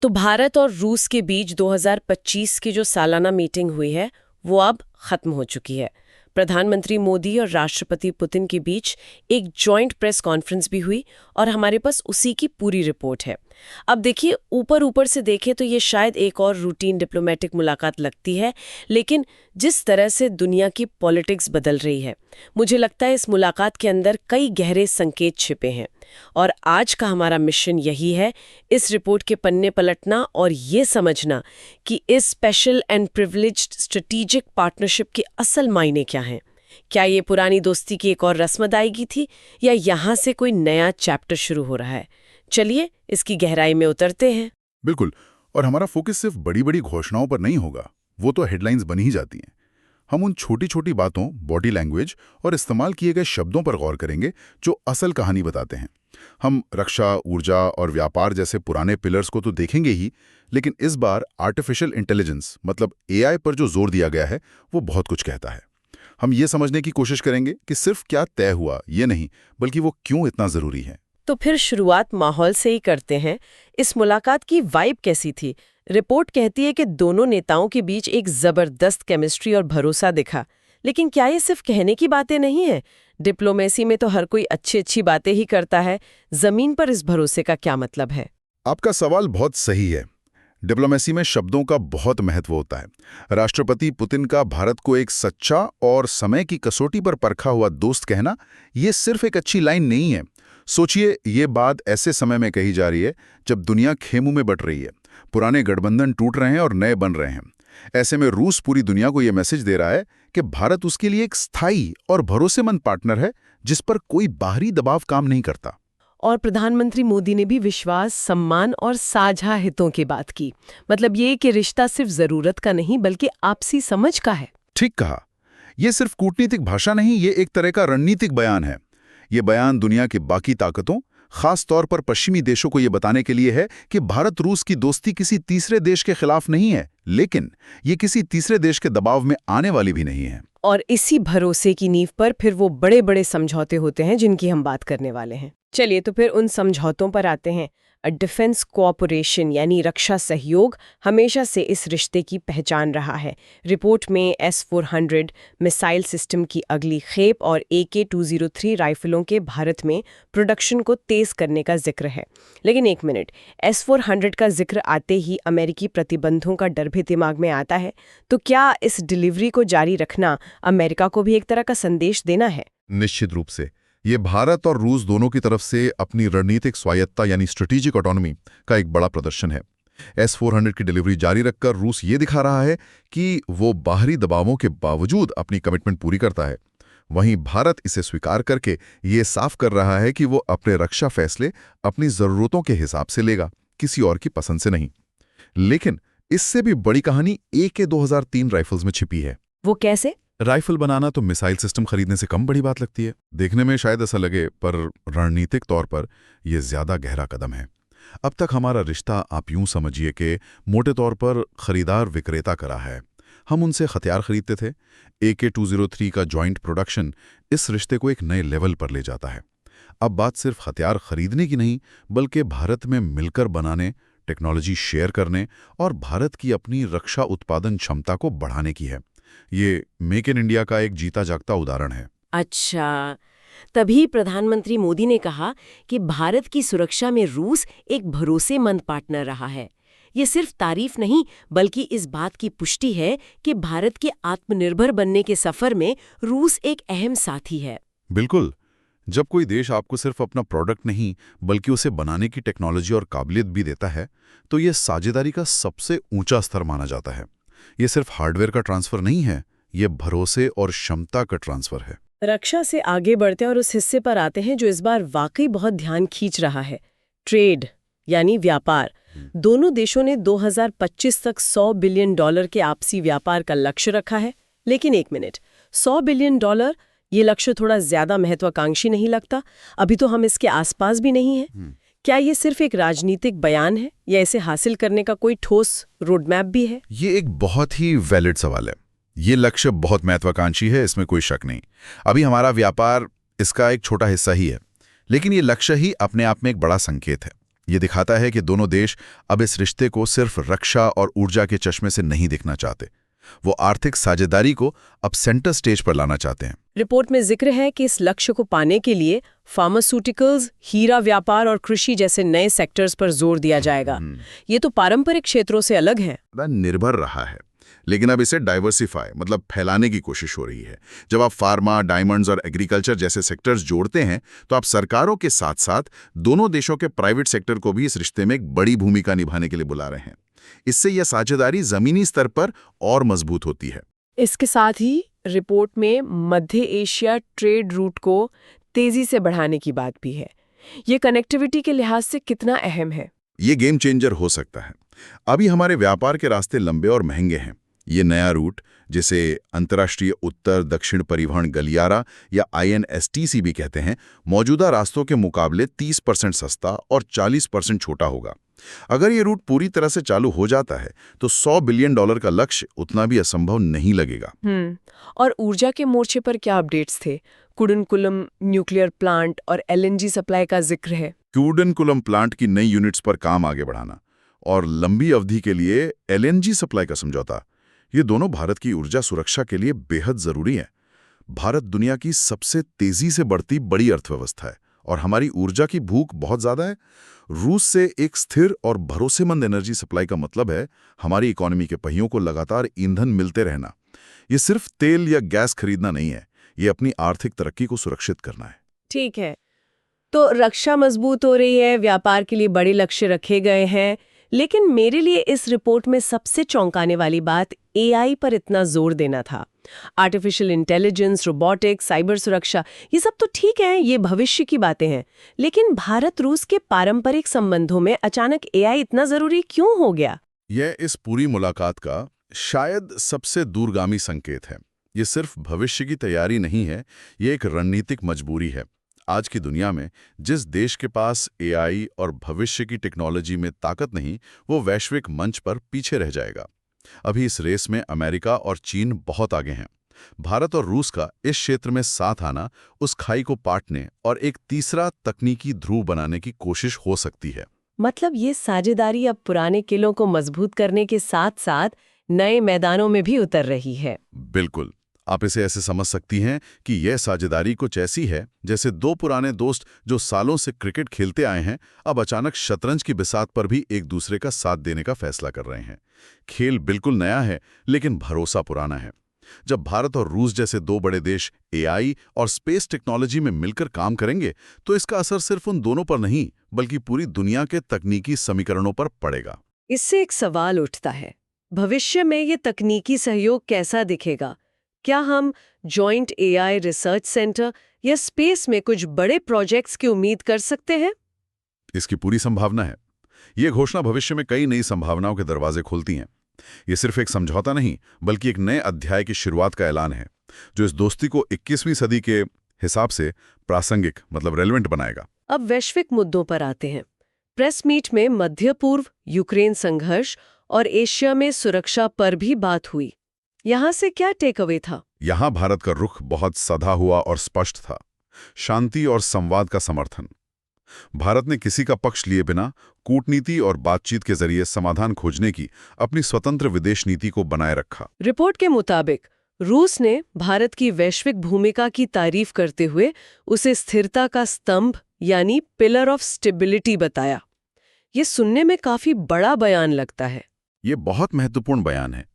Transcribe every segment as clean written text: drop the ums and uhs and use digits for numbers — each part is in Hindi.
तो भारत और रूस के बीच 2025 की जो सालाना मीटिंग हुई है वो अब खत्म हो चुकी है। प्रधानमंत्री मोदी और राष्ट्रपति पुतिन के बीच एक जॉइंट प्रेस कॉन्फ्रेंस भी हुई और हमारे पास उसी की पूरी रिपोर्ट है। अब देखिए, ऊपर ऊपर से देखें तो ये शायद एक और रूटीन डिप्लोमेटिक मुलाकात लगती है, लेकिन जिस तरह से दुनिया की पॉलिटिक्स बदल रही है, मुझे लगता है इस मुलाकात के अंदर कई गहरे संकेत छिपे हैं। और आज का हमारा मिशन यही है, इस रिपोर्ट के पन्ने पलटना और ये समझना कि इस special and privileged strategic partnership के असल मायने क्या हैं। क्या ये पुरानी दोस्ती की एक और रस्म अदायगी थी या यहाँ से कोई नया चैप्टर शुरू हो रहा है? चलिए इसकी गहराई में उतरते हैं। बिल्कुल। और हमारा फोकस सिर्फ बड़ी बड़ी घोषणाओं पर नहीं होगा, वो तो हेडलाइंस बन ही जाती हैं। हम उन छोटी छोटी बातों, बॉडी लैंग्वेज और इस्तेमाल किए गए शब्दों पर गौर करेंगे जो असल कहानी बताते हैं। हम रक्षा, ऊर्जा और व्यापार जैसे पुराने पिलर्स को तो देखेंगे ही, लेकिन इस बार आर्टिफिशियल इंटेलिजेंस मतलब एआई पर जो जोर दिया गया है वो बहुत कुछ कहता है। हम ये समझने की कोशिश करेंगे कि सिर्फ क्या तय हुआ ये नहीं, बल्कि वो क्यों इतना जरूरी है। तो फिर शुरुआत माहौल से ही करते हैं। इस मुलाकात की वाइब कैसी थी? रिपोर्ट कहती है कि दोनों नेताओं के बीच एक जबरदस्त केमिस्ट्री और भरोसा दिखा। लेकिन क्या ये सिर्फ कहने की बातें नहीं है? डिप्लोमेसी में तो हर कोई अच्छी अच्छी बातें ही करता है। जमीन पर इस भरोसे का क्या मतलब है? आपका सवाल बहुत सही है। डिप्लोमेसी में शब्दों का बहुत महत्व होता है। राष्ट्रपति पुतिन का भारत को एक सच्चा और समय की कसौटी पर परखा हुआ दोस्त कहना, ये सिर्फ एक अच्छी लाइन नहीं है। सोचिए, ये बात ऐसे समय में कही जा रही है जब दुनिया खेमों में बट रही है, पुराने गठबंधन टूट रहे हैं और नए बन रहे हैं। ऐसे में रूस पूरी दुनिया को यह मैसेज दे रहा है कि भारत उसके लिए एक स्थायी और भरोसेमंद पार्टनर है जिस पर कोई बाहरी दबाव काम नहीं करता। और प्रधानमंत्री मोदी ने भी विश्वास, सम्मान और साझा हितों की बात की। मतलब ये कि रिश्ता सिर्फ जरूरत का नहीं बल्कि आपसी समझ का है। ठीक कहा। यह सिर्फ कूटनीतिक भाषा नहीं, ये एक तरह का रणनीतिक बयान है। ये बयान दुनिया की बाकी ताकतों, खास तौर पर पश्चिमी देशों को ये बताने के लिए है कि भारत रूस की दोस्ती किसी तीसरे देश के खिलाफ नहीं है, लेकिन ये किसी तीसरे देश के दबाव में आने वाली भी नहीं है। और इसी भरोसे की नींव पर फिर वो बड़े बड़े समझौते होते हैं जिनकी हम बात करने वाले हैं। चलिए तो फिर उन समझौतों पर आते हैं। डिफेंस कोऑपरेशन यानी रक्षा सहयोग हमेशा से इस रिश्ते की पहचान रहा है। रिपोर्ट में S-400 मिसाइल सिस्टम की अगली खेप और AK-203 राइफलों के भारत में प्रोडक्शन को तेज करने का जिक्र है। लेकिन एक मिनट, S-400 का जिक्र आते ही अमेरिकी प्रतिबंधों का डर भी दिमाग में आता है। तो क्या इस डिलीवरी को जारी रखना अमेरिका को भी एक तरह का संदेश देना है? निश्चित रूप से। ये भारत और रूस दोनों की तरफ से अपनी रणनीतिक स्वायत्ता यानी स्ट्रेटेजिक ऑटोनॉमी का एक बड़ा प्रदर्शन है। S-400 की डिलीवरी जारी रखकर रूस ये दिखा रहा है कि वो बाहरी दबावों के बावजूद अपनी कमिटमेंट पूरी करता है। वहीं भारत इसे स्वीकार करके ये साफ कर रहा है कि वो अपने रक्षा फैसले अपनी जरूरतों के हिसाब से लेगा, किसी और की पसंद से नहीं। लेकिन इससे भी बड़ी कहानी AK-2003 राइफल्स में छिपी है। वो कैसे? राइफल बनाना तो मिसाइल सिस्टम खरीदने से कम बड़ी बात लगती है। देखने में शायद ऐसा लगे, पर रणनीतिक तौर पर यह ज्यादा गहरा कदम है। अब तक हमारा रिश्ता आप यूं समझिए कि मोटे तौर पर खरीदार विक्रेता का रहा है। हम उनसे हथियार खरीदते थे। AK-203 का जॉइंट प्रोडक्शन इस रिश्ते को एक नए लेवल पर ले जाता है। अब बात सिर्फ हथियार खरीदने की नहीं, बल्कि भारत में मिलकर बनाने, टेक्नोलॉजी शेयर करने और भारत की अपनी रक्षा उत्पादन क्षमता को बढ़ाने की है। ये मेक इन इंडिया का एक जीता जागता उदाहरण है। अच्छा, तभी प्रधानमंत्री मोदी ने कहा कि भारत की सुरक्षा में रूस एक भरोसेमंद पार्टनर रहा है। ये सिर्फ तारीफ नहीं, बल्कि इस बात की पुष्टि है कि भारत के आत्मनिर्भर बनने के सफर में रूस एक अहम साथी है। बिल्कुल। जब कोई देश आपको सिर्फ अपना प्रोडक्ट नहीं, बल्कि उसे बनाने की टेक्नोलॉजी और काबिलियत भी देता है, तो यह साझेदारी का सबसे ऊंचा स्तर माना जाता है। ये सिर्फ हार्डवेयर का ट्रांसफर नहीं है, ये भरोसे और क्षमता का ट्रांसफर है। रक्षा से आगे बढ़ते और उस हिस्से पर आते हैं जो इस बार वाकई बहुत ध्यान खींच रहा है, ट्रेड यानी व्यापार। दोनों देशों ने 2025 तक $100 बिलियन के आपसी व्यापार का लक्ष्य रखा है। लेकिन एक मिनट, $100 बिलियन, ये लक्ष्य थोड़ा ज्यादा महत्वाकांक्षी नहीं लगता? अभी तो हम इसके आसपास भी नहीं हैं। क्या ये सिर्फ एक राजनीतिक बयान है या इसे हासिल करने का कोई ठोस रोडमैप भी है? ये एक बहुत ही वैलिड सवाल है। ये लक्ष्य बहुत महत्वाकांक्षी है, इसमें कोई शक नहीं। अभी हमारा व्यापार इसका एक छोटा हिस्सा ही है, लेकिन ये लक्ष्य ही अपने आप में एक बड़ा संकेत है। ये दिखाता है कि दोनों देश अब इस रिश्ते को सिर्फ रक्षा और ऊर्जा के चश्मे से नहीं देखना चाहते। वो आर्थिक साझेदारी को अब सेंटर स्टेज पर लाना चाहते हैं। रिपोर्ट में जिक्र है कि इस लक्ष्य को पाने के लिए फार्मास्यूटिकल्स, हीरा व्यापार और कृषि जैसे नए सेक्टर्स पर जोर दिया जाएगा। ये तो पारंपरिक क्षेत्रों से अलग है। निर्भर रहा है, लेकिन अब इसे डाइवर्सिफाई मतलब फैलाने की कोशिश हो रही है। जब आप फार्मा, डायमंड्स और एग्रीकल्चर जैसे सेक्टर्स जोड़ते हैं तो आप सरकारों के साथ साथ दोनों देशों के प्राइवेट सेक्टर को भी इस रिश्ते में एक बड़ी भूमिका निभाने के लिए बुला रहे हैं। इससे यह साझेदारी जमीनी स्तर पर और मजबूत होती है। इसके साथ ही रिपोर्ट में मध्य एशिया ट्रेड रूट को तेजी से बढ़ाने की बात भी है। ये कनेक्टिविटी के लिहाज से कितना अहम है? ये गेम चेंजर हो सकता है। अभी हमारे व्यापार के रास्ते लंबे और महंगे हैं। ये नया रूट, जिसे अंतर्राष्ट्रीय उत्तर दक्षिण परिवहन गलियारा या INSTC भी कहते हैं, मौजूदा रास्तों के मुकाबले 30% सस्ता और 40% छोटा होगा। अगर ये रूट पूरी तरह से चालू हो जाता है तो $100 बिलियन का लक्ष्य उतना भी असंभव नहीं लगेगा। और ऊर्जा के मोर्चे पर क्या अपडेट्स थे? कुडनकुलम न्यूक्लियर प्लांट और LNG सप्लाई का जिक्र है। कुडनकुलम प्लांट की नई यूनिट्स पर काम आगे बढ़ाना और लंबी अवधि के लिए LNG सप्लाई का समझौता, ये दोनों भारत की ऊर्जा सुरक्षा के लिए बेहद जरूरी है। भारत दुनिया की सबसे तेजी से बढ़ती बड़ी अर्थव्यवस्था है और हमारी ऊर्जा की भूख बहुत ज्यादा है। रूस से एक स्थिर और भरोसेमंद एनर्जी सप्लाई का मतलब है हमारी इकोनॉमी के पहियों को लगातार ईंधन मिलते रहना। ये सिर्फ तेल या गैस खरीदना नहीं है, ये अपनी आर्थिक तरक्की को सुरक्षित करना है। ठीक है, तो रक्षा मजबूत हो रही है, व्यापार के लिए बड़े लक्ष्य रखे गए हैं, लेकिन मेरे लिए इस रिपोर्ट में सबसे चौंकाने वाली बात AI पर इतना जोर देना था। आर्टिफिशियल इंटेलिजेंस, रोबोटिक्स, साइबर सुरक्षा, ये सब तो ठीक है, ये भविष्य की बातें हैं, लेकिन भारत रूस के पारंपरिक संबंधों में अचानक AI इतना जरूरी क्यों हो गया? यह इस पूरी मुलाकात का शायद सबसे दूरगामी संकेत है। ये सिर्फ भविष्य की तैयारी नहीं है, ये एक रणनीतिक मजबूरी है। आज की दुनिया में जिस देश के पास AI और भविष्य की टेक्नोलॉजी में ताकत नहीं, वो वैश्विक मंच पर पीछे रह जाएगा। अभी इस रेस में अमेरिका और चीन बहुत आगे हैं। भारत और रूस का इस क्षेत्र में साथ आना उस खाई को पाटने और एक तीसरा तकनीकी ध्रुव बनाने की कोशिश हो सकती है। मतलब ये साझेदारी अब पुराने किलों को मजबूत करने के साथ साथ नए मैदानों में भी उतर रही है। बिल्कुल, आप इसे ऐसे समझ सकती हैं कि यह साझेदारी कुछ ऐसी है जैसे दो पुराने दोस्त जो सालों से क्रिकेट खेलते आए हैं, अब अचानक शतरंज की बिसात पर भी एक दूसरे का साथ देने का फैसला कर रहे हैं। खेल बिल्कुल नया है, लेकिन भरोसा पुराना है। जब भारत और रूस जैसे दो बड़े देश AI और स्पेस टेक्नोलॉजी में मिलकर काम करेंगे तो इसका असर सिर्फ उन दोनों पर नहीं बल्कि पूरी दुनिया के तकनीकी समीकरणों पर पड़ेगा। इससे एक सवाल उठता है, भविष्य में ये तकनीकी सहयोग कैसा दिखेगा? क्या हम जॉइंट AI रिसर्च सेंटर या स्पेस में कुछ बड़े प्रोजेक्ट्स की उम्मीद कर सकते हैं? इसकी पूरी संभावना है। ये घोषणा भविष्य में कई नई संभावनाओं के दरवाजे खोलती हैं। ये सिर्फ एक समझौता नहीं बल्कि एक नए अध्याय की शुरुआत का ऐलान है जो इस दोस्ती को 21वीं सदी के हिसाब से प्रासंगिक मतलब रेलेवेंट बनाएगा। अब वैश्विक मुद्दों पर आते हैं। प्रेस मीट में मध्य पूर्व, यूक्रेन संघर्ष और एशिया में सुरक्षा पर भी बात हुई। यहाँ से क्या टेक अवे था? यहाँ भारत का रुख बहुत सधा हुआ और स्पष्ट था। शांति और संवाद का समर्थन। भारत ने किसी का पक्ष लिए बिना कूटनीति और बातचीत के जरिए समाधान खोजने की अपनी स्वतंत्र विदेश नीति को बनाए रखा। रिपोर्ट के मुताबिक रूस ने भारत की वैश्विक भूमिका की तारीफ करते हुए उसे स्थिरता का स्तंभ यानी पिलर ऑफ स्टेबिलिटी बताया। ये सुनने में काफी बड़ा बयान लगता है। ये बहुत महत्वपूर्ण बयान है।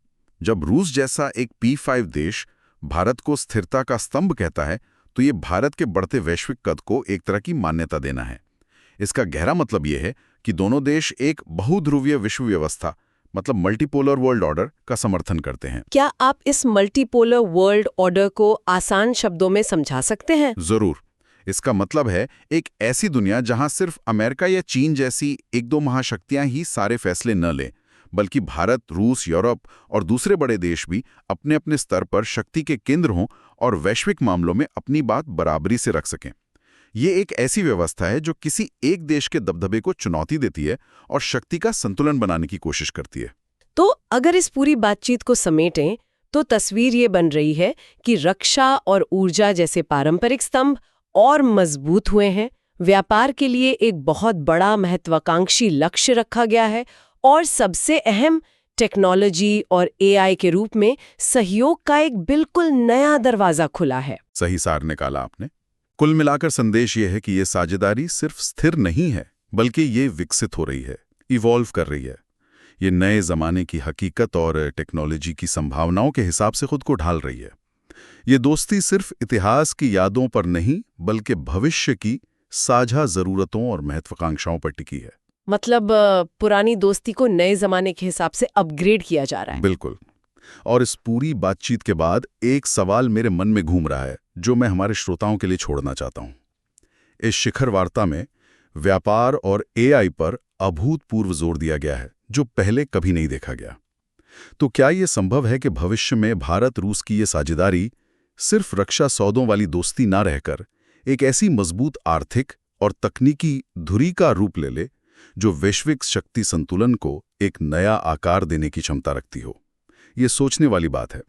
जब रूस जैसा एक P5 देश भारत को स्थिरता का स्तंभ कहता है तो ये भारत के बढ़ते वैश्विक कद को एक तरह की मान्यता देना है। इसका गहरा मतलब ये है कि दोनों देश एक बहुध्रुवीय विश्व व्यवस्था मतलब मल्टीपोलर वर्ल्ड ऑर्डर का समर्थन करते हैं। क्या आप इस मल्टीपोलर वर्ल्ड ऑर्डर को आसान शब्दों में समझा सकते हैं? जरूर। इसका मतलब है एक ऐसी दुनिया जहां सिर्फ अमेरिका या चीन जैसी एक दो महाशक्तियां ही सारे फैसले न लें, बल्कि भारत, रूस, यूरोप और दूसरे बड़े देश भी अपने अपने स्तर पर शक्ति के केंद्र हों और वैश्विक मामलों में अपनी बात बराबरी से रख सकें। ये एक ऐसी व्यवस्था है जो किसी एक देश के दबदबे को चुनौती देती है और शक्ति का संतुलन बनाने की कोशिश करती है। तो अगर इस पूरी बातचीत को समेटें तो तस्वीर ये बन रही है कि रक्षा और ऊर्जा जैसे पारंपरिक स्तंभ और मजबूत हुए हैं, व्यापार के लिए एक बहुत बड़ा महत्वाकांक्षी लक्ष्य रखा गया है और सबसे अहम टेक्नोलॉजी और एआई के रूप में सहयोग का एक बिल्कुल नया दरवाजा खुला है। सही सार निकाला आपने। कुल मिलाकर संदेश ये है कि ये साझेदारी सिर्फ स्थिर नहीं है, बल्कि ये विकसित हो रही है, इवॉल्व कर रही है। ये नए ज़माने की हकीकत और टेक्नोलॉजी की संभावनाओं के हिसाब से खुद को ढाल रही है। ये दोस्ती सिर्फ इतिहास की यादों पर नहीं, बल्कि भविष्य की साझा ज़रूरतों और महत्वाकांक्षाओं पर टिकी है। मतलब पुरानी दोस्ती को नए जमाने के हिसाब से अपग्रेड किया जा रहा है। बिल्कुल। और इस पूरी बातचीत के बाद एक सवाल मेरे मन में घूम रहा है, जो मैं हमारे श्रोताओं के लिए छोड़ना चाहता हूं। इस शिखर वार्ता में व्यापार और एआई पर अभूतपूर्व जोर दिया गया है, जो पहले कभी नहीं देखा गया। तो क्या ये संभव है कि भविष्य में भारत रूस की ये साझेदारी सिर्फ रक्षा सौदों वाली दोस्ती ना रहकर एक ऐसी मजबूत आर्थिक और तकनीकी धुरी का रूप ले ले, जो वैश्विक शक्ति संतुलन को एक नया आकार देने की क्षमता रखती हो? ये सोचने वाली बात है।